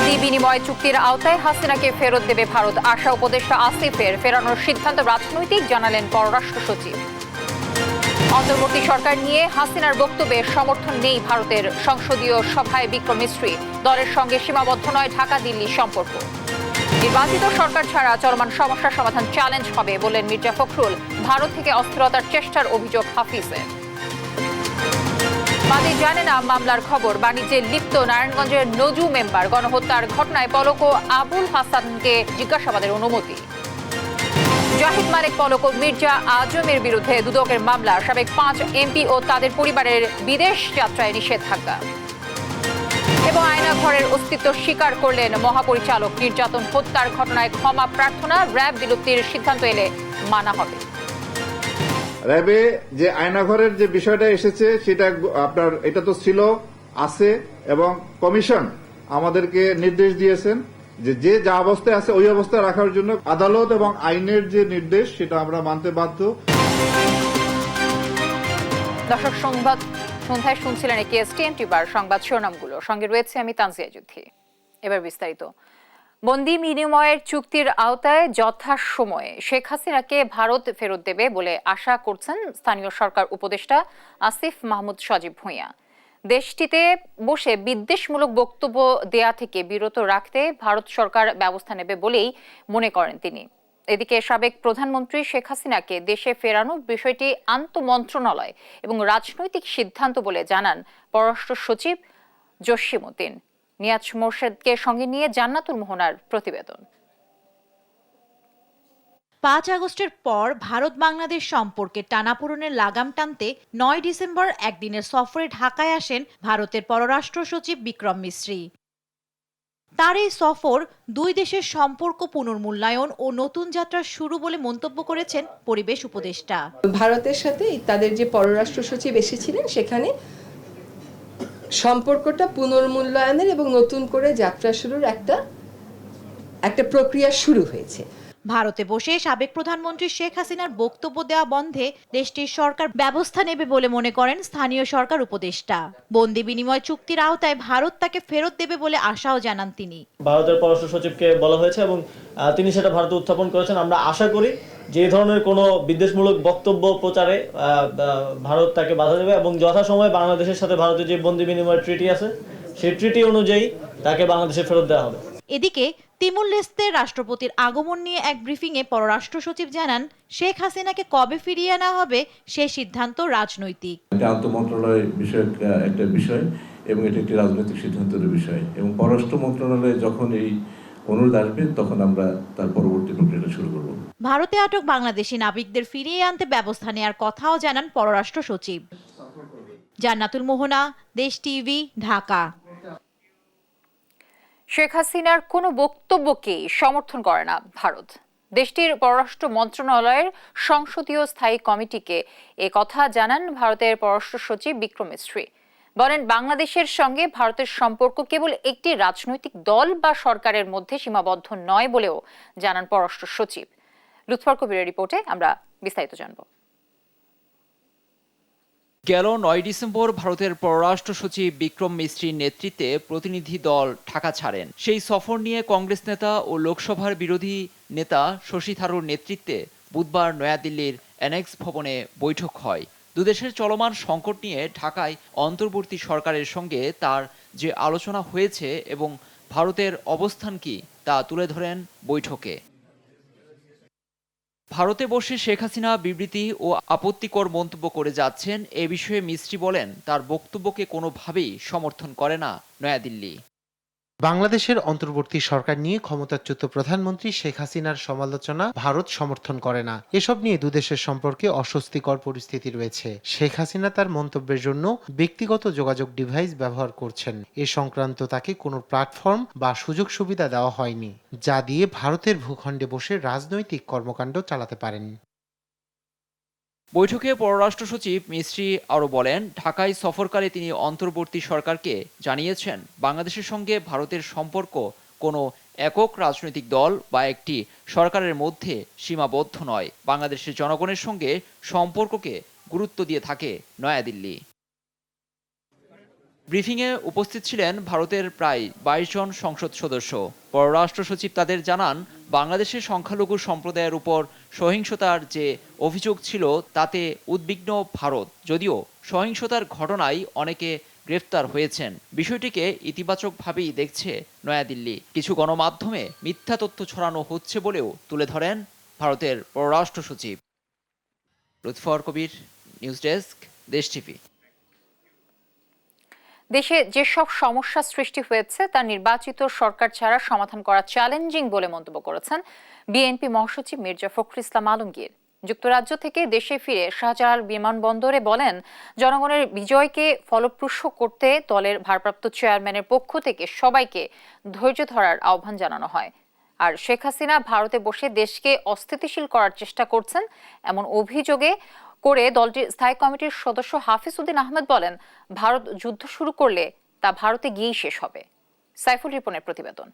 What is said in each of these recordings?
বন্দি বিনিময় চুক্তির আওতায় হাসিনাকে ফেরত দেবে ভারত। আশা উপদেষ্টা আসিফের ফেরানোর সিদ্ধান্ত রাজনৈতিক, জানালেন পররাষ্ট্র সচিব। অন্তর্বর্তী সরকার নিয়ে হাসিনার বক্তব্যে সমর্থন নেই ভারতের। সংসদীয় সভায় বিক্রম মিস্ত্রি, দলের সঙ্গে সীমাবদ্ধ নয় ঢাকা দিল্লির সম্পর্ক। নির্বাচিত সরকার ছাড়া চলমান সমস্যার সমাধান চ্যালেঞ্জ হবে বললেন মির্জা ফখরুল। ভারত থেকে অস্থিরতার চেষ্টার অভিযোগ হাফিজের। বাদী জানে না মামলার খবর, বাণিজ্যে লিপ্ত নারায়ণগঞ্জের নজু মেম্বার। গণহত্যার ঘটনায় পলক ও আবুল হাসানকে জিজ্ঞাসাবাদের অনুমতি। জাহিদ মালিক, পলক ও মির্জা আজমের বিরুদ্ধে দুদকের মামলা। সাবেক 5 এমপি ও তাদের পরিবারের বিদেশ যাত্রায় নিষেধাজ্ঞা। এবং আয়নাঘরের অস্তিত্ব স্বীকার করলেন মহাপরিচালক। নির্যাতন হত্যার ঘটনায় ক্ষমা প্রার্থনা, র্যাব বিলুপ্তির সিদ্ধান্ত এলে মানা হবে। র্যাবে যে আয়নাঘরের যে বিষয়টা এসেছে সেটা আপনার এটা তো ছিল, আছে, এবং কমিশন আমাদেরকে নির্দেশ দিয়েছেন যে যা অবস্থায় আছে ওই অবস্থায় রাখার জন্য। আদালত এবং আইনের যে নির্দেশ সেটা আমরা মানতে বাধ্য। দর্শক, সংবাদ সন্ধ্যায় শুনছিলেন একেএসটিএন টিভার সংবাদ শিরোনামগুলো। সঙ্গে রয়েছে আমি তানজিয়া যুদ্ধি। এবার বিস্তারিত। বন্দি বিনিময়ের চুক্তির আওতায় যথাসময়ে শেখ হাসিনাকে ভারত ফেরত দেবে বলে আশা করছেন স্থানীয় সরকার উপদেষ্টা আসিফ মাহমুদ সজীব ভূঁইয়া। দেশটিতে বসে বিদ্বেষমূলক বক্তব্য দেয়া থেকে বিরত রাখতে ভারত সরকার ব্যবস্থা নেবে বলেই মনে করেন তিনি। এদিকে সাবেক প্রধানমন্ত্রী শেখ হাসিনাকে দেশে ফেরানোর বিষয়টি আন্তঃমন্ত্রণালয় এবং রাজনৈতিক সিদ্ধান্ত বলে জানান পররাষ্ট্র সচিব জসিমউদ্দিন। নিয়াজ মোর্শেদকে সঙ্গে নিয়ে জান্নাতুল মোহনার প্রতিবেদন। 5 আগস্টের পর ভারত বাংলাদেশ সম্পর্কে টানাপোড়েনের লাগাম টানতে 9 ডিসেম্বর একদিনের সফরে ঢাকায় আসেন ভারতের পররাষ্ট্র সচিব বিক্রম মিস্ত্রি। তার এই সফর দুই দেশের সম্পর্ক পুনর্মূল্যায়ন ও নতুন যাত্রা শুরু বলে মন্তব্য করেছেন পরিবেশ উপদেষ্টা। ভারতের সাথে তাদের যে পররাষ্ট্র সচিব এসেছিলেন সেখানে সম্পর্কটা পুনর্মূল্যায়নের এবং নতুন করে যাত্রা শুরুর একটা প্রক্রিয়া শুরু হয়েছে। ভারতে বসে সাবেক প্রধানমন্ত্রী শেখ হাসিনার বক্তব্য দেওয়া বন্ধে দেশটির সরকার ব্যবস্থা নেবে বলে মনে করেন স্থানীয় সরকার উপদেষ্টা। বন্দি বিনিময় চুক্তির আওতায় ভারত তাকে ফেরত দেবে বলে আশাও জানান তিনি। ভারতের পররাষ্ট্র সচিবকে বলা হয়েছে এবং তিনি সেটা ভারতে উত্থাপন করেছেন। আমরা আশা করি যে ধরনের কোনো বিদ্বেষমূলক বক্তব্য প্রচারে ভারত তাকে বাধা দেবে এবং যথাসময়ে বাংলাদেশের সাথে ভারতের যে বন্দি বিনিময় ট্রিটি আছে সেই ট্রিটি অনুযায়ী তাকে বাংলাদেশে ফেরত দেওয়া হবে। এদিকে তিমুর লেস্তে রাষ্ট্রপতির আগমন নিয়ে এক ব্রিফিংয়ে পররাষ্ট্র সচিব জানান শেখ হাসিনাকে কবে ফিরিয়ে আনা হবে সে সিদ্ধান্ত রাজনৈতিক। এটা আন্তঃমন্ত্রণালয় বিষয়ক একটা বিষয় এবং এটা একটি রাজনৈতিক সিদ্ধান্তের বিষয়, এবং পররাষ্ট্র মন্ত্রণালয়ে যখন এই অনুরোধ আসবে তখন আমরা তার পরবর্তী প্রক্রিয়াটা শুরু করব। ভারতে আটক বাংলাদেশি নাবিকদের ফিরিয়ে আনতে ব্যবস্থা নেওয়ার কথাও জানান পররাষ্ট্র সচিব। জান্নাতুল মোহনা, দেশ টিভি, ঢাকা। শেখ হাসিনার কোনো বক্তব্যকেই সমর্থন করে না ভারত। দেশটির পররাষ্ট্র মন্ত্রণালয়ের সংসদীয় স্থায়ী কমিটিকে এ কথা জানান ভারতের পররাষ্ট্র সচিব বিক্রম মিস্ত্রি। বলেন, বাংলাদেশের সঙ্গে ভারতের সম্পর্ক কেবল একটি রাজনৈতিক দল বা সরকারের মধ্যে সীমাবদ্ধ নয় বলেও জানান পররাষ্ট্র সচিব। লুৎফর কবিরের রিপোর্টে আমরা বিস্তারিত জানব। গেল 9 ডিসেম্বর ভারতের পররাষ্ট্র সচিব বিক্রম মিস্ত্রির নেতৃত্বে প্রতিনিধি দল ঢাকা ছাড়েন। সেই সফর নিয়ে কংগ্রেস নেতা ও লোকসভার বিরোধী নেতা শশী থারুর নেতৃত্বে বুধবার নয়াদিল্লির অ্যানেক্স ভবনে বৈঠক হয়। দুদেশের চলমান সংকট নিয়ে ঢাকায় অন্তর্বর্তী সরকারের সঙ্গে তার যে আলোচনা হয়েছে এবং ভারতের অবস্থান কি তা তুলে ধরেন বৈঠকে। ভারতে বসে শেখ হাসিনা বিবৃতি ও আপত্তিকর মন্তব্য করে যাচ্ছেন, এ বিষয়ে মিস্ত্রি বলেন তার বক্তব্যকে কোনোভাবেই সমর্থন করে না নয়াদিল্লি। বাংলাদেশের অন্তর্বর্তী সরকার নিয়ে ক্ষমতাচ্যুত প্রধানমন্ত্রী শেখ হাসিনার সমালোচনা ভারত সমর্থন করে না। এসব নিয়ে দুদেশের সম্পর্কে অস্বস্তিকর পরিস্থিতি রয়েছে। শেখ হাসিনা তার মন্তব্যের জন্য ব্যক্তিগত যোগাযোগ ডিভাইস ব্যবহার করছেন। এ সংক্রান্ত তাকে কোনো প্ল্যাটফর্ম বা সুযোগ সুবিধা দেওয়া হয়নি, যা দিয়ে ভারতের ভূখণ্ডে বসে রাজনৈতিক কর্মকাণ্ড চালাতে পারেন। বৈঠকে পররাষ্ট্র সচিব মিস্ত্রি আরও বলেন, ঢাকায় সফরকালে তিনি অন্তর্বর্তী সরকারকে জানিয়েছেন বাংলাদেশের সঙ্গে ভারতের সম্পর্ক কোনো একক রাজনৈতিক দল বা একটি সরকারের মধ্যে সীমাবদ্ধ নয়। বাংলাদেশের জনগণের সঙ্গে সম্পর্ককে গুরুত্ব দিয়ে থাকে নয়াদিল্লি। ব্রিফিংয়ে উপস্থিত ছিলেন ভারতের প্রায় 22 জন সংসদ সদস্য। পররাষ্ট্র সচিব তাদের জানান, বাংলাদেশের সংখ্যালঘু সম্প্রদায়ের উপর সহিংসতার যে অভিযোগ ছিল তাতে উদ্বিগ্ন ভারত, যদিও সহিংসতার ঘটনায় অনেকে গ্রেফতার হয়েছেন। বিষয়টিকে ইতিবাচকভাবেই দেখছে নয়াদিল্লি। কিছু গণমাধ্যমে মিথ্যা তথ্য ছড়ানো হচ্ছে বলেও তুলে ধরেন ভারতের পররাষ্ট্র সচিব। লুৎফর কবির, নিউজ ডেস্ক, দেশ টিভি। দেশে যেসব সমস্যা সৃষ্টি হয়েছে তা নির্বাচিত সরকার ছাড়া সমাধান করা চ্যালেঞ্জিং বলে মন্তব্য করেছেন বিএনপি মহাসচিব মির্জা ফখরুল ইসলাম আলমগীর। যুক্তরাজ্য থেকে দেশে ফিরে শাহজালাল বিমানবন্দরে বলেন, জনগণের বিজয়কে ফলপ্রসূ করতে দলের ভারপ্রাপ্ত চেয়ারম্যানের পক্ষ থেকে সবাইকে ধৈর্য ধরার আহ্বান জানানো হয়। আর শেখ হাসিনা ভারতে বসে দেশকে অস্থিতিশীল করার চেষ্টা করছেন এমন অভিযোগে করে দলটির স্থায়ী কমিটির সদস্য হাফিজ উদ্দিন আহমেদ বলেন, ভারত যুদ্ধ শুরু করলে তা ভারতে গিয়েই শেষ হবে। সাইফুল রিপনের প্রতিবেদন।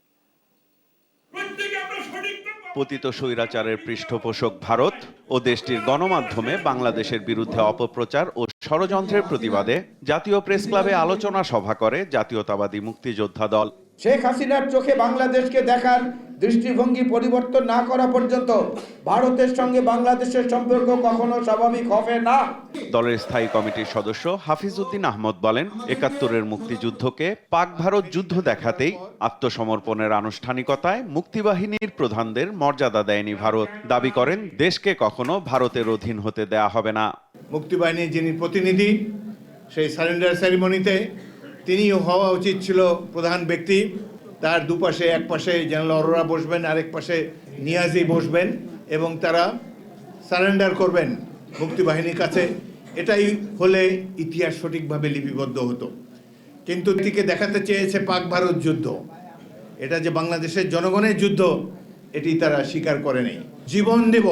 পতিত স্বৈরাচারের পৃষ্ঠপোষক ভারত ও দেশটির গণমাধ্যমে বাংলাদেশের বিরুদ্ধে অপপ্রচার ও ষড়যন্ত্রের প্রতিবাদে জাতীয় প্রেস ক্লাবে আলোচনা সভা করে জাতীয়তাবাদী মুক্তিযোদ্ধা দল। শেখ হাসিনার চোখে বাংলাদেশকে দেখার দৃষ্টিভঙ্গি পরিবর্তন না করা পর্যন্ত ভারতের সঙ্গে বাংলাদেশের সম্পর্ক কখনো স্বাভাবিক হবে না। দলের স্থায়ী কমিটির সদস্য হাফিজ উদ্দিন আহমদ বলেন, ৭১-এর মুক্তিযুদ্ধকে পাক ভারত যুদ্ধ দেখাতেই আত্মসমর্পণের আনুষ্ঠানিকতায় মুক্তিবাহিনীর প্রধানদের মর্যাদা দেয়নি ভারত। দাবি করেন, দেশকে কখনো ভারতের অধীন হতে দেয়া হবে না। মুক্তিবাহিনীর যিনি প্রতিনিধি সেই সারেন্ডার সেরিমনিতে তিনিও হওয়া উচিত ছিল প্রধান ব্যক্তি। তার দুপাশে, এক পাশে জেনারেল অরোরা বসবেন, আরেক পাশে নিয়াজি বসবেন এবং তারা সারেন্ডার করবেন মুক্তিবাহিনীর কাছে। এটাই হলে ইতিহাস সঠিকভাবে লিপিবদ্ধ হতো। কিন্তু এটিকে দেখাতে চেয়েছে পাক ভারত যুদ্ধ, এটা যে বাংলাদেশের জনগণের যুদ্ধ, এটি তারা স্বীকার করে নেই। জীবন দেব,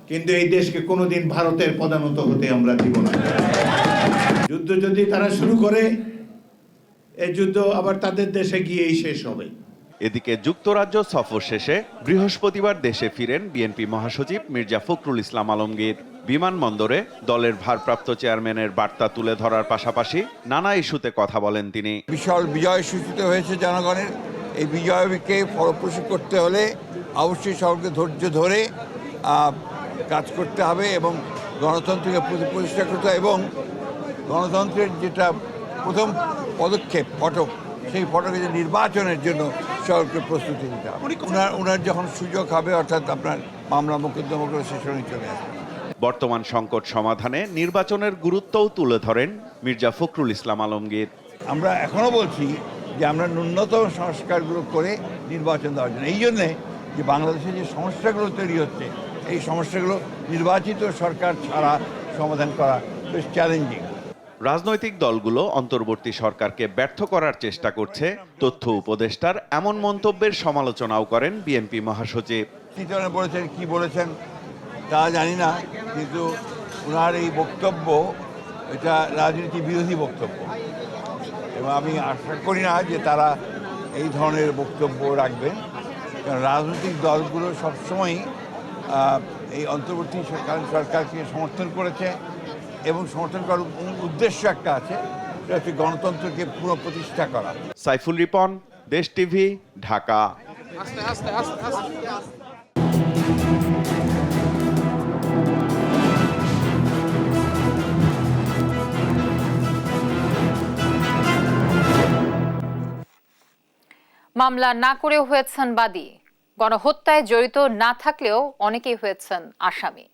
কিন্তু এই দেশকে কোনোদিন ভারতের পদানত হতে আমরা দিব না। যুদ্ধ যদি তারা শুরু করে, এই যুদ্ধ আবার তাদের দেশে গিয়েই শেষ হবে। এদিকে যুক্তরাজ্য সফর শেষে বৃহস্পতিবার দেশে ফিরেন বিএনপি মহাসচিব মির্জা ফখরুল ইসলাম আলমগীর। বিমানবন্দরে দলের ভারপ্রাপ্ত চেয়ারম্যানের বার্তা তুলে ধরার পাশাপাশি নানা ইস্যুতে কথা বলেন তিনি। বিশাল বিজয় সূচিত হয়েছে জনগণের। এই বিজয়কে ফলপ্রসূ করতে হলে অবশ্যই সকলকে ধৈর্য ধরে কাজ করতে হবে এবং গণতন্ত্রকে প্রতিষ্ঠা করতে হবে এবং গণতন্ত্রের যেটা প্রথম পদক্ষেপ ফটক, সেই ফটকে যে নির্বাচনের জন্য সকলকে প্রস্তুতি নিতে হবে। ওনার যখন সুযোগ হবে, অর্থাৎ আপনার মামলা মোকদ্দমাগুলো সেশনে চলে আসবে। বর্তমান সংকট সমাধানে নির্বাচনের গুরুত্বও তুলে ধরেন মির্জা ফখরুল ইসলাম আলমগীর। আমরা এখনও বলছি যে আমরা ন্যূনতম সংস্কারগুলো করে নির্বাচন দেওয়ার জন্য, এই জন্যে যে বাংলাদেশে যে সমস্যাগুলো তৈরি হচ্ছে, এই সমস্যাগুলো নির্বাচিত সরকার ছাড়া সমাধান করা বেশ চ্যালেঞ্জিং। রাজনৈতিক দলগুলো অন্তর্বর্তী সরকারকে ব্যর্থ করার চেষ্টা করছে, তথ্য উপদেষ্টার এমন মন্তব্যের সমালোচনাও করেন বিএনপি মহাসচিব। বলেছেন, কি বলেছেন তা জানি না, কিন্তু ওনার এই বক্তব্য এটা রাজনীতি বিরোধী বক্তব্য এবং আমি আশা করি না যে তারা এই ধরনের বক্তব্য রাখবেন, কারণ রাজনৈতিক দলগুলো সবসময়ই এই অন্তর্বর্তী সরকারকে সমর্থন করেছে এবং সমর্থন করার উদ্দেশ্য একটা আছে, সেটা হচ্ছে গণতন্ত্রকে পুনঃপ্রতিষ্ঠা করা। সাইফুল রিপন, দেশ টিভি, ঢাকা। মামলা না করেও হয়েছেন বাদী, গণহত্যায় জড়িত না থাকলেও অনেকেই হয়েছেন আসামি।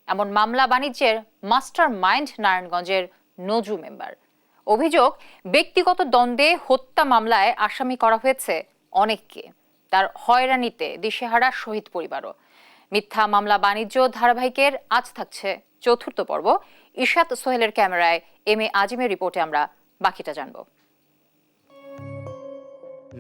এমন মামলা বাণিজ্যের মাস্টার মাইন্ড নারায়ণগঞ্জের নজু মেম্বার। অভিযোগ, ব্যক্তিগত দ্বন্দ্বে হত্যা মামলায় আসামি করা হয়েছে অনেককে। তার হয়রানিতে দিশেহারা শহীদ পরিবারও। মিথ্যা মামলা বাণিজ্য ধারাবাহিকের আজ থাকছে ৪র্থ পর্ব। ইশাত সোহেলের ক্যামেরায় এম এ আজিমের রিপোর্টে আমরা বাকিটা জানব।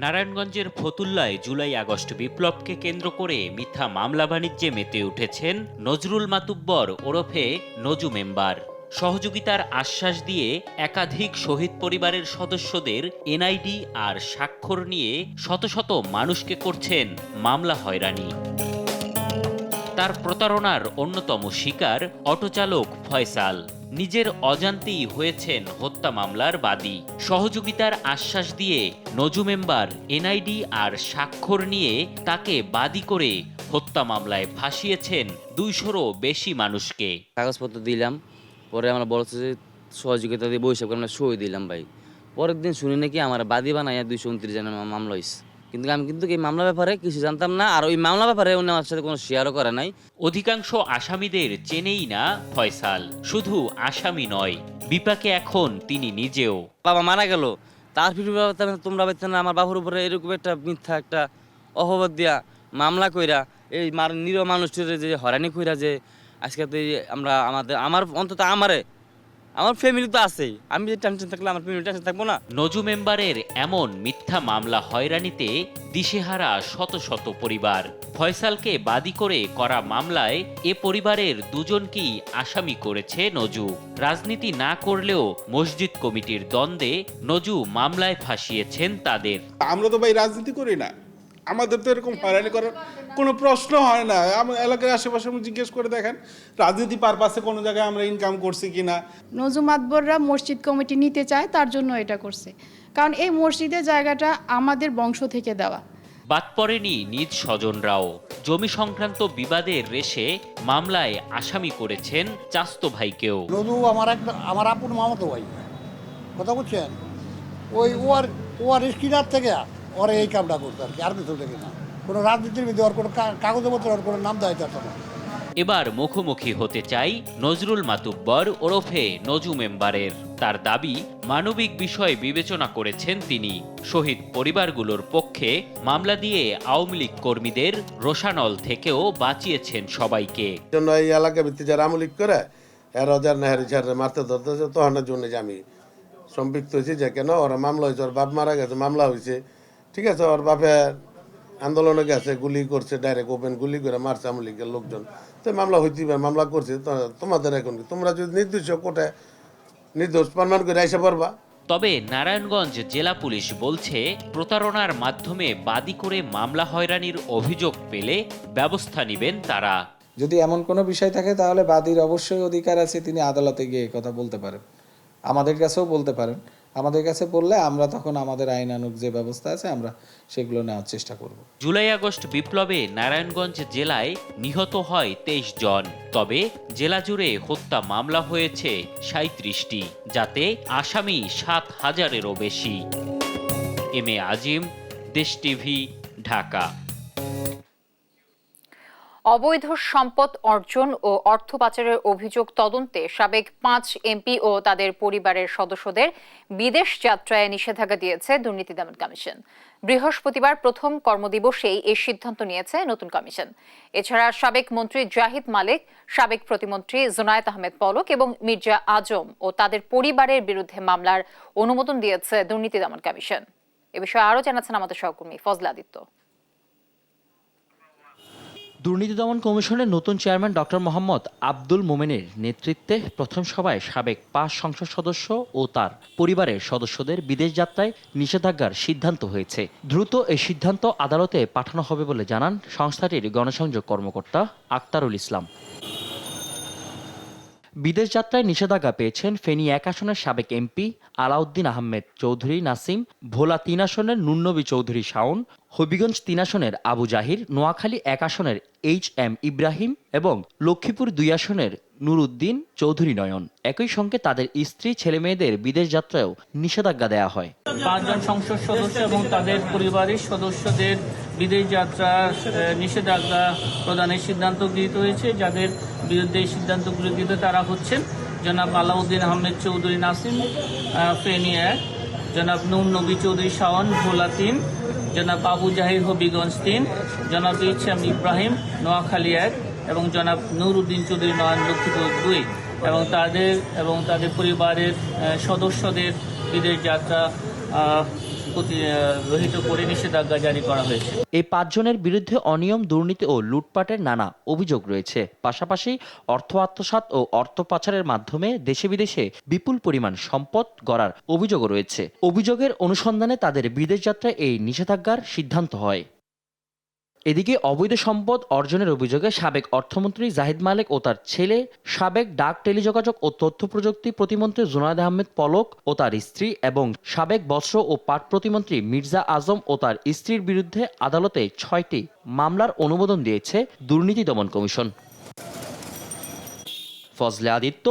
নারায়ণগঞ্জের ফতুল্লায় জুলাই আগস্ট বিপ্লবকে কেন্দ্র করে মিথ্যা মামলা বাণিজ্যে মেতে উঠেছেন নজরুল মাতুব্বর ওরফে নজু মেম্বার। সহযোগিতার আশ্বাস দিয়ে একাধিক শহীদ পরিবারের সদস্যদের এনআইডি আর স্বাক্ষর নিয়ে শত শত মানুষকে করছেন মামলা হয়রানি। তার প্রতারণার অন্যতম শিকার অটোচালক ফয়সাল। নিজের অজান্তেই হয়েছেন হত্যা মামলার বাদী। সহযোগিতার আশ্বাস দিয়ে নজু মেম্বার এনআইডি আর স্বাক্ষর নিয়ে তাকে বাদী করে হত্যা মামলায় ফাঁসিয়েছেন 200-রও বেশি মানুষকে। কাগজপত্র দিলাম, পরে আমরা বলছে যে সহযোগিতা দিয়ে বৈশাখ আমরা সই দিলাম ভাই। পরের দিন শুনি নাকি আমার বাদী বানাইয়া 229 জনের মামলা হয়েছে। কিন্তু আমি এই মামলা ব্যাপারে কিছু জানতাম না, আর ওই মামলা ব্যাপারে উনি আমার সাথে কোনো শেয়ারও করে নাই। অধিকাংশ আসামিদের চেনেই না ফয়সাল। শুধু আসামি নয়, বিপাকে এখন তিনি নিজেও। বাবা মারা গেল, তার তোমরা বেতন না আমার বাবার উপরে এরকম একটা মিথ্যা একটা অপবাদ দিয়া মামলা কইরা এই নিরীহ মানুষটির যে হয়রানি কইরা যে আজকে তো আমরা আমার অন্তত আমার ফ্যামিলি তো আছেই, আমি যে টেনশন থাকলে আমার ফ্যামিলি টেনশন থাকবো না। নজু মেম্বারের এমন মিথ্যা মামলা হয়রানিতে দিশেহারা শত শত পরিবার। ফয়সালকে বাদী করে করা মামলায় এ পরিবারের দুজনকেই আসামি করেছে নজু। রাজনীতি না করলেও মসজিদ কমিটির দ্বন্দ্বে নজু মামলায় ফাঁসিয়েছেন তাদের। আমরা তো ভাই রাজনীতি করি না, আমাদের তো এরকম হয়রানি করার কোনো প্রশ্ন হয় না। আমার এলাকার আশেপাশে জিজ্ঞেস করে দেখেন রাজনীতি পারপাসে কোনো জায়গায় আমরা ইনকাম করছি কিনা। নজু মাতবররা মসজিদ কমিটি নিতে চায়, তার জন্য এটা করছে, কারণ এই মসজিদের জায়গাটা আমাদের বংশ থেকে দেওয়া। বাদ পড়েনি নিজ স্বজনরাও। জমি সংক্রান্ত বিবাদের রেশে মামলায় আসামি করেছেন চাস্তো ভাইকেও। নজু আমার আপন মামাতো ভাই, কথা বলছেন, ওর স্কিনার থেকে ওরা এই কামটা করতো আর কি, আর কিছু থেকে না। কোনো রাজনীতির মধ্যে ওর কোনো কাগজপত্র ওর কোনো নাম দেওয়া যেত না। এবার মুখোমুখি হতে চাই নজরুল মাতুব্বর ওরফে নজু মেম্বারের। তার দাবি, মানবিক বিষয় বিবেচনা করেছেন তিনি। শহীদ পরিবারগুলোর পক্ষে মামলা দিয়ে আওয়ামী লীগ কর্মীদের রোষানল থেকেও বাঁচিয়েছেন সবাইকে। এই এলাকা ভিত্তিক যারা আওয়ামী লীগ করে এরা যার নেহারি ছাড়ে মারতে ধরতেছে, তখনের জন্য যে আমি সম্পৃক্ত হয়েছি যে কেন ওরা মামলা হয়েছে, ওর বাপ মারা গেছে, মামলা হয়েছে, ঠিক আছে, ওর বাপে আন্দোলনে গেছে, গুলি করছে, ডাইরেক্ট ওপেন গুলি করে মারছে আওয়ামী লীগের লোকজন, তো মামলা হইতে মামলা করছে। তোমাদের এখন তোমরা যদি নির্দিষ্ট কোর্টে নির্দোষ প্রমাণ করে আইসা পারবা। তবে নারায়ণগঞ্জ জেলা পুলিশ বলছে, প্রতারণার মাধ্যমে বাদী করে মামলা হয়রানির অভিযোগ পেলে ব্যবস্থা নেবেন তারা। যদি এমন কোনো বিষয় থাকে তাহলে বাদীর অবশ্যই অধিকার আছে, তিনি আদালতে গিয়ে কথা বলতে পারেন, আমাদের কাছেও বলতে পারেন। আমাদের কাছে বললে আমরা তখন আমাদের আইনানুগ যে ব্যবস্থা আছে আমরা সেগুলো নেওয়ার চেষ্টা করব। জুলাই আগস্ট বিপ্লবে নারায়ণগঞ্জ জেলায় নিহত হয় 23 জন। তবে জেলা জুড়ে হত্যা মামলা হয়েছে 37টি, যাতে আসামি 7,000-এরও বেশি। এম এ আজিম, দেশ টিভি, ঢাকা। অবৈধ সম্পদ অর্জন ও অর্থ পাচারের অভিযোগ তদন্তে সাবেক 5 এমপি ও তাদের পরিবারের সদস্যদের বিদেশ যাত্রায় নিষেধাজ্ঞা দিয়েছে দুর্নীতি দমন কমিশন। বৃহস্পতিবার প্রথম কর্মদিবসেই এই সিদ্ধান্ত নিয়েছে নতুন কমিশন। এছাড়া সাবেক মন্ত্রী জাহিদ মালিক, সাবেক প্রতিমন্ত্রী জুনায়েদ আহমেদ পলক এবং মির্জা আজম ও তাদের পরিবারের বিরুদ্ধে মামলার অনুমোদন দিয়েছে দুর্নীতি দমন কমিশন। এ বিষয়ে আরও জানাচ্ছেন আমাদের সহকর্মী ফজলা আদিত্য। দুর্নীতি দমন কমিশনের নতুন চেয়ারম্যান ডক্টর মোহাম্মদ আব্দুল মোমেনের নেতৃত্বে প্রথম সভায় সাবেক 5 সংসদ সদস্য ও তার পরিবারের সদস্যদের বিদেশ যাত্রায় নিষেধাজ্ঞার সিদ্ধান্ত হয়েছে। দ্রুত এই সিদ্ধান্ত আদালতে পাঠানো হবে বলে জানান সংস্থাটির গণসংযোগ কর্মকর্তা আক্তারুল ইসলাম। বিদেশ যাত্রায় নিষেধাজ্ঞা পেয়েছেন ফেনী 1 আসনের সাবেক এমপি আলাউদ্দিন আহমেদ চৌধুরী নাসিম, ভোলা 3 আসনের নুন্নবী চৌধুরী শাওন, হবিগঞ্জ 3 আসনের আবু জাহির, নোয়াখালী 1 আসনের HM ইব্রাহিম এবং লক্ষ্মীপুর 2 আসনের নুরুদ্দিন চৌধুরী নয়ন। একই সঙ্গে তাদের স্ত্রী ছেলে মেয়েদের বিদেশ যাত্রায়ও নিষেধাজ্ঞা দেওয়া হয়। 5 জন সংসদ সদস্য এবং তাদের পরিবারের সদস্যদের বিদেশ যাত্রা নিষেধাজ্ঞা প্রদানের সিদ্ধান্ত গৃহীত হয়েছে। যাদের বিরুদ্ধে এই সিদ্ধান্তগুলো গৃহীত তারা হচ্ছেন জনাব আলাউদ্দিন আহমেদ চৌধুরী নাসিম, ফেনী 1, জনাব নুন নবী চৌধুরী শাওন, ভোলা 3, জনাব আবু জাহির হবিগঞ্জ 3, জনাব HM ইব্রাহিম নোয়াখালী 1 এবং জনাব নুরুদ্দিন চৌধুরী নয়ন লক্ষ্মীপুর 2 এবং তাদের পরিবারের সদস্যদের বিদেশ যাত্রা রহিত করে নিষেধাজ্ঞা জারি করা হয়েছে। এই 5 জনের বিরুদ্ধে অনিয়ম, দুর্নীতি ও লুটপাটের নানা অভিযোগ রয়েছে। পাশাপাশি অর্থ আত্মসাৎ ও অর্থ পাচারের মাধ্যমে দেশে বিদেশে বিপুল পরিমাণ সম্পদ গড়ার অভিযোগও রয়েছে। অভিযোগের অনুসন্ধানে তাদের বিদেশ যাত্রায় এই নিষেধাজ্ঞার সিদ্ধান্ত হয়। এদিকে অবৈধ সম্পদ অর্জনের অভিযোগে সাবেক অর্থমন্ত্রী জাহিদ মালেক ও তার ছেলে, সাবেক ডাক টেলিযোগাযোগ ও তথ্য প্রযুক্তি প্রতিমন্ত্রী জুনায়েদ আহমেদ পলক ও তার স্ত্রী এবং সাবেক বস্ত্র ও পাট প্রতিমন্ত্রী মির্জা আজম ও তার স্ত্রীর বিরুদ্ধে আদালতে 6টি মামলার অনুমোদন দিয়েছে দুর্নীতি দমন কমিশন। ফজলে আদিত্য,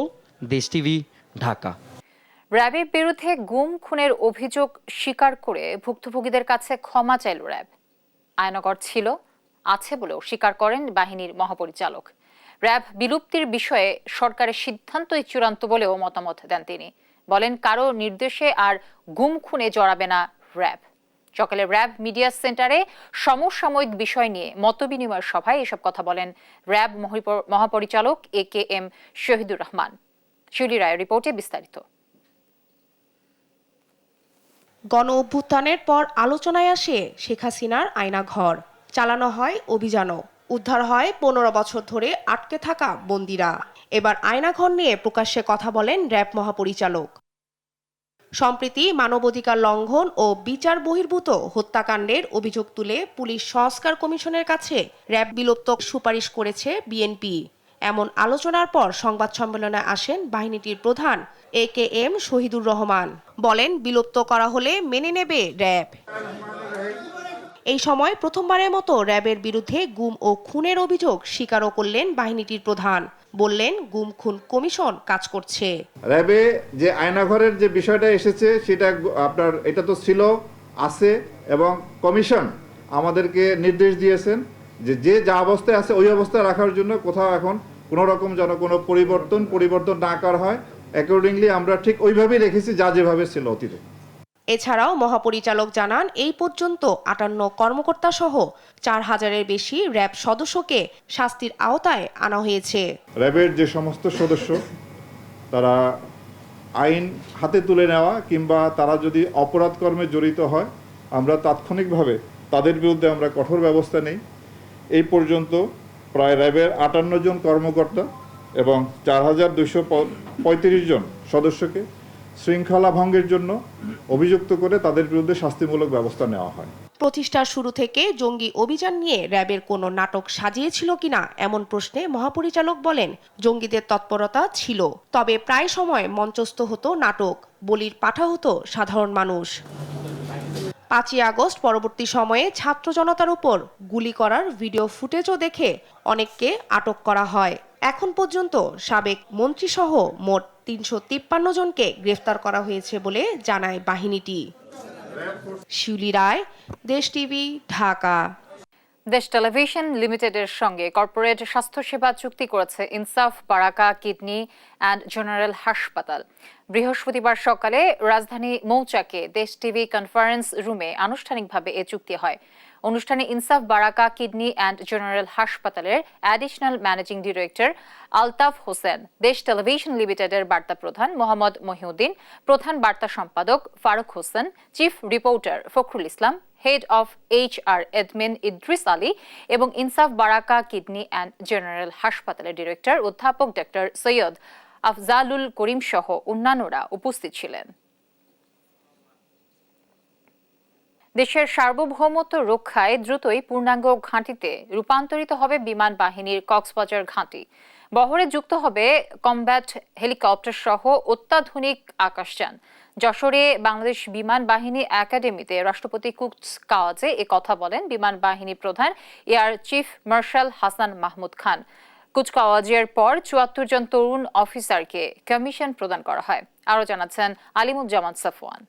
দেশ টিভি, ঢাকা। র্যাবের বিরুদ্ধে গুম খুনের অভিযোগ স্বীকার করে ভুক্তভোগীদের কাছে ক্ষমা চাইল র্যাব। আয়নাগর ছিল, আছে বলেও স্বীকার করেন বাহিনীর মহাপরিচালক। র্যাব বিলুপ্তির বিষয়ে সরকারের সিদ্ধান্তই চূড়ান্ত বলেও মতামত দেন তিনি। বলেন, কারো নির্দেশে আর গুম খুনে জড়াবে না র্যাব। সকালে র্যাব মিডিয়া সেন্টারে সমসাময়িক বিষয় নিয়ে মতবিনিময় সভায় এসব কথা বলেন র্যাব মহাপরিচালক AKM শহীদুর রহমান। শিউলি রায়ের রিপোর্টে বিস্তারিত। গণ অভ্যুত্থানের পর আলোচনায় আসে শেখ হাসিনার আয়নাঘর। চালানো হয় অভিযানও, উদ্ধার হয় 15 বছর ধরে আটকে থাকা বন্দীরা। এবার আয়নাঘর নিয়ে প্রকাশ্যে কথা বলেন র্যাব মহাপরিচালক। সম্প্রতি মানবাধিকার লঙ্ঘন ও বিচার বহির্ভূত হত্যাকাণ্ডের অভিযোগ তুলে পুলিশ সংস্কার কমিশনের কাছে র্যাব বিলুপ্ত সুপারিশ করেছে বিএনপি। এমন আলোচনার পর সংবাদ সম্মেলনে আসেন বাহিনীটির প্রধান AKM শহীদুর রহমান। বলেন, বিলুপ্ত করা হলে মেনে নেবে র্যাব। এই সময় প্রথমবারের মতো র্যাবের বিরুদ্ধে গুম ও খুনের অভিযোগ স্বীকারও করলেন বাহিনীটির প্রধান। বললেন, গুম খুন কমিশন কাজ করছে। র্যাবে যে আয়নাঘরের যে বিষয়টা এসেছে সেটা আপনার এটা তো ছিল, আছে, এবং কমিশন আমাদেরকে নির্দেশ দিয়েছেন যে যা অবস্থায় আছে ওই অবস্থায় রাখার জন্য। কোথাও এখন কোনো রকম যেন কোনো পরিবর্তন না করা হয়। অ্যাকর্ডিংলি আমরা ঠিক ওইভাবেই রেখেছি যা যেভাবে ছিল অতীতে। এছাড়াও মহাপরিচালক জানান, এই পর্যন্ত 58 কর্মকর্তা সহ 4000-এর বেশি র্যাব সদস্যকে শাস্তির আওতায় আনা হয়েছে। র্যাবের যে সমস্ত সদস্য তারা আইন হাতে তুলে নেওয়া কিংবা তারা যদি অপরাধ কর্মে জড়িত হয়, আমরা তাৎক্ষণিকভাবে তাদের বিরুদ্ধে আমরা কঠোর ব্যবস্থা নেই। এই পর্যন্ত প্রায় র্যাবের 58 জন কর্মকর্তা এবং 4235 জন সদস্যকে শৃঙ্খলা ভঙ্গের জন্য অভিযুক্ত করে তাদের বিরুদ্ধে শাস্তিমূলক ব্যবস্থা নেওয়া হয়। প্রতিষ্ঠার শুরু থেকে জঙ্গি অভিযান নিয়ে র্যাবের কোনো নাটক সাজিয়েছিল কিনা এমন প্রশ্নে মহাপরিচালক বলেন, জঙ্গিদের তৎপরতা ছিল, তবে প্রায় সময় মঞ্চস্থ হতো নাটক, বলির পাঠা হতো সাধারণ মানুষ। 5ই আগস্ট পরবর্তী সময়ে ছাত্র জনতার উপর গুলি করার ভিডিও ফুটেজও দেখে অনেককে আটক করা হয়। এখন পর্যন্ত সাবেক মন্ত্রীসহ মোট 353 জনকে গ্রেফতার করা হয়েছে বলে জানায় বাহিনীটি। শিউলি রায়, দেশ টিভি, ঢাকা। দেশ টেলিভিশন লিমিটেডের সঙ্গে কর্পোরেট স্বাস্থ্যসেবা চুক্তি করেছে ইনসাফ বারাকা কিডনি অ্যান্ড জেনারেল হাসপাতাল। বৃহস্পতিবার সকালে রাজধানী মৌচাকে দেশ টিভি কনফারেন্স রুমে আনুষ্ঠানিকভাবে এ চুক্তি হয়। অনুষ্ঠানে ইনসাফ বারাকা কিডনি অ্যান্ড জেনারেল হাসপাতালের additional managing director Altaf Hossain, দেশ টেলিভিশন লিমিটেডের বার্তা প্রধান মোহাম্মদ মহিউদ্দিন, প্রধান বার্তা সম্পাদক Faruk Hossain, chief reporter Fakhrul Islam, head of HR admin Idris Ali এবং Insaf Baraka kidney and general হাসপাতালের ডিরেক্টর অধ্যাপক ডক্টর সৈয়দ আফজালুল করিম সহ অন্যান্যরা উপস্থিত ছিলেন। দেশের সার্বভৌমত্ব রক্ষায় দ্রুতই পূর্ণাঙ্গ ঘাঁটিতে রূপান্তরিত হবে বিমান বাহিনীর কক্সবাজার ঘাঁটি। বহরে যুক্ত হবে কমব্যাট হেলিকপ্টার সহ অত্যাধুনিক আকাশযান। যশোরে বাংলাদেশ বিমান বাহিনী একাডেমিতে রাষ্ট্রপতি কুচকাওয়াজে এ কথা বলেন বিমান বাহিনী প্রধান air chief marshal Hasan Mahmud Khan. কুচকাওয়াজের পর 74 জন তরুণ অফিসারকে কমিশন প্রদান করা হয়। আরও জানাচ্ছেন আলিমুজ্জামান সাফওয়ান।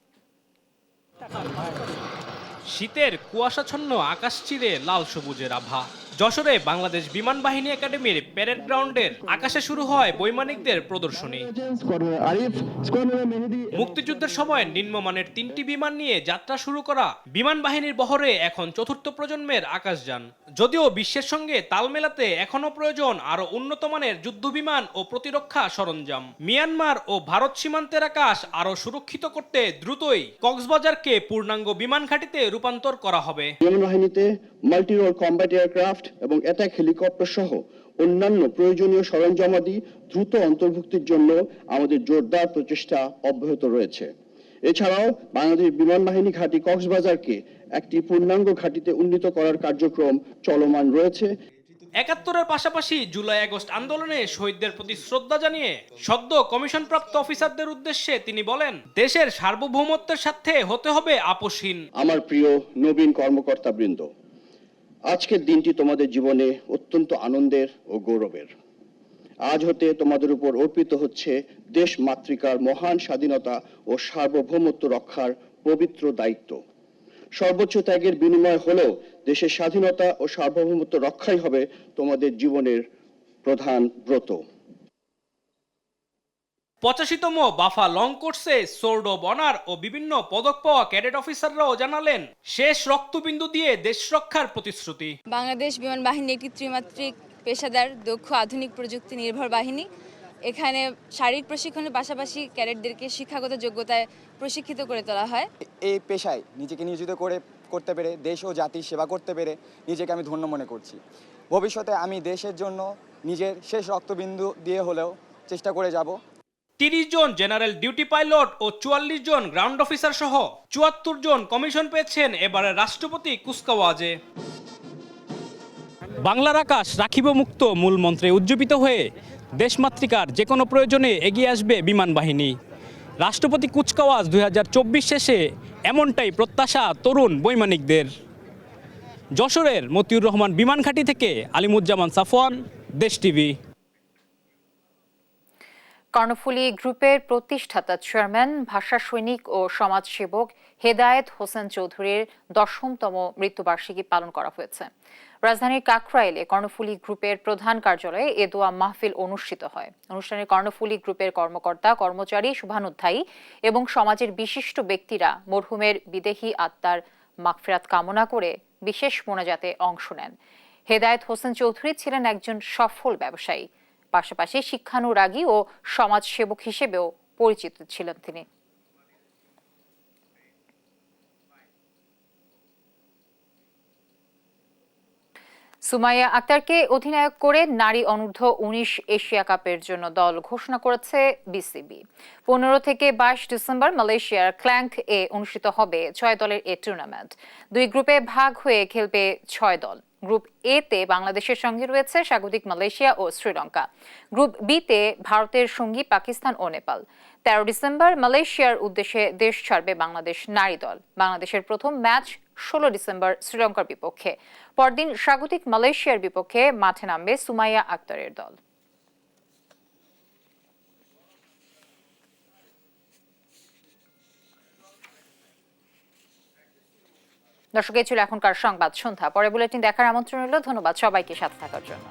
শীতের কুয়াশাচ্ছন্ন আকাশ চিরে লাল সবুজের আভা। যশোরে বাংলাদেশ বিমান বাহিনী একাডেমির প্যারেড গ্রাউন্ডের আকাশে শুরু হয় বৈমানিকদের প্রদর্শনী। মুক্তিযুদ্ধের সময় নিম্নমানের 3টি বিমান নিয়ে যাত্রা শুরু করা বিমান বাহিনীর বহরে এখন 4র্থ প্রজন্মের আকাশযান। যদিও বিশ্বের সঙ্গে তাল মেলাতে এখনো প্রয়োজন আরো উন্নত মানের যুদ্ধ বিমান ও প্রতিরক্ষা সরঞ্জাম। মিয়ানমার ও ভারত সীমান্তের আকাশ আরো সুরক্ষিত করতে দ্রুতই কক্সবাজারকে পূর্ণাঙ্গ বিমান ঘাঁটিতে রূপান্তর করা হবে। বিমান বাহিনীতে মাল্টি রোল কমব্যাট এয়ারক্রাফট এবং অ্যাটাক হেলিকপ্টার সহ অন্যান্য প্রয়োজনীয় সরঞ্জামাদি দ্রুত অন্তর্ভুক্তির জন্য আমাদের জোরদার প্রচেষ্টা অব্যাহত রয়েছে। এছাড়াও বাংলাদেশ বিমান বাহিনী ঘাঁটি কক্সবাজারকে একটি পূর্ণাঙ্গ ঘাঁটিতে উন্নীত করার কার্যক্রম চলমান রয়েছে। ৭১-এর পাশাপাশি জুলাই আগস্ট আন্দোলনে শহীদদের প্রতি শ্রদ্ধা জানিয়ে সদ্য কমিশনপ্রাপ্ত অফিসারদের উদ্দেশ্যে তিনি বলেন, দেশের সার্বভৌমত্বের সাথে হতে হবে আপোষহীন। আমার প্রিয় নবীন কর্মকর্তাবৃন্দ, আজকের দিনটি তোমাদের জীবনে অত্যন্ত আনন্দের ও গৌরবের। আজ হতে তোমাদের উপর অর্পিত হচ্ছে দেশ মাতৃকার মহান স্বাধীনতা ও সার্বভৌমত্ব রক্ষার পবিত্র দায়িত্ব। সর্বোচ্চ ত্যাগের বিনিময় হলেও দেশের স্বাধীনতা ও সার্বভৌমত্ব রক্ষাই হবে তোমাদের জীবনের প্রধান ব্রত। 85তম বাফা লং কোর্সে সোর্ড অব অনার ও বিভিন্ন পদক পাওয়া ক্যাডেট অফিসাররাও জানালেন শেষ রক্তবিন্দু দিয়ে দেশ রক্ষার প্রতিশ্রুতি। বাংলাদেশ বিমান বাহিনী একটি ত্রিমাত্রিক পেশাদার, দক্ষ, আধুনিক প্রযুক্তি নির্ভর বাহিনী। এখানে শারীরিক প্রশিক্ষণের পাশাপাশি ক্যাডেটদেরকে শিক্ষাগত যোগ্যতায় প্রশিক্ষিত করে তোলা হয়। এই পেশায় নিজেকে নিয়োজিত করতে পেরে, দেশ ও জাতির সেবা করতে পেরে নিজেকে আমি ধন্য মনে করছি। ভবিষ্যতে আমি দেশের জন্য নিজের শেষ রক্তবিন্দু দিয়ে হলেও চেষ্টা করে যাব। 30 জন জেনারেল ডিউটি পাইলট ও 44 জন গ্রাউন্ড অফিসার সহ 74 জন কমিশন পেয়েছেন এবারের রাষ্ট্রপতি কুচকাওয়াজে। বাংলার আকাশ রাখিব মুক্ত মূল মন্ত্রে উজ্জীবিত হয়ে দেশমাতৃকার যে কোনো প্রয়োজনে এগিয়ে আসবে বিমান বাহিনী। রাষ্ট্রপতি কুচকাওয়াজ 2024 শেষে এমনটাই প্রত্যাশা তরুণ বৈমানিকদের। যশোরের মতিউর রহমান বিমান ঘাঁটি থেকে আলিমুজ্জামান সাফওয়ান, দেশ টিভি। কর্ণফুলী গ্রুপের প্রতিষ্ঠাতা চেয়ারম্যান, ভাষা সৈনিক ও সমাজসেবক হেদায়েত হোসেন চৌধুরীর 10তম মৃত্যুবার্ষিকী পালন করা হয়েছে। রাজধানীর কাকরাইলে কর্ণফুলী গ্রুপের প্রধান কার্যালয়ে এ দোয়া মাহফিল অনুষ্ঠিত হয়। অনুষ্ঠানে কর্ণফুলী গ্রুপের কর্মকর্তা, কর্মচারী, শুভানুধ্যায়ী এবং সমাজের বিশিষ্ট ব্যক্তিরা মরহুমের বিদেহী আত্মার মাগফিরাত কামনা করে বিশেষ মোনাজাতে অংশ নেন। হেদায়েত হোসেন চৌধুরী ছিলেন একজন সফল ব্যবসায়ী, পাশাপাশি শিক্ষানুরাগী ও সমাজসেবক হিসেবেও পরিচিত ছিলেন তিনি। সুমাইয়া আক্তারকে অধিনায়ক করে নারী অনূর্ধ্ব 19 এশিয়া কাপের জন্য দল ঘোষণা করেছে বিসিবি। 15 থেকে 22 ডিসেম্বর মালয়েশিয়ার ক্ল্যাঙ্ক এ অনুষ্ঠিত হবে 6 দলের এ টুর্নামেন্ট। 2 গ্রুপে ভাগ হয়ে খেলবে 6 দল। গ্রুপ এ তে বাংলাদেশের সঙ্গে রয়েছে স্বাগতিক মালয়েশিয়া ও শ্রীলঙ্কা। গ্রুপ বি তে ভারতের সঙ্গী পাকিস্তান ও নেপাল। 13 ডিসেম্বর মালয়েশিয়ার উদ্দেশ্যে দেশ ছাড়বে বাংলাদেশ নারী দল। বাংলাদেশের প্রথম ম্যাচ 16 ডিসেম্বর শ্রীলঙ্কার বিপক্ষে। পরদিন স্বাগতিক মালয়েশিয়ার বিপক্ষে মাঠে নামবে সুমাইয়া আক্তারের দল। দর্শক, এই ছিল এখনকার সংবাদ সন্ধ্যা। পরে বুলেটিন দেখার আমন্ত্রণ রইল। ধন্যবাদ সবাইকে সাথে থাকার জন্য।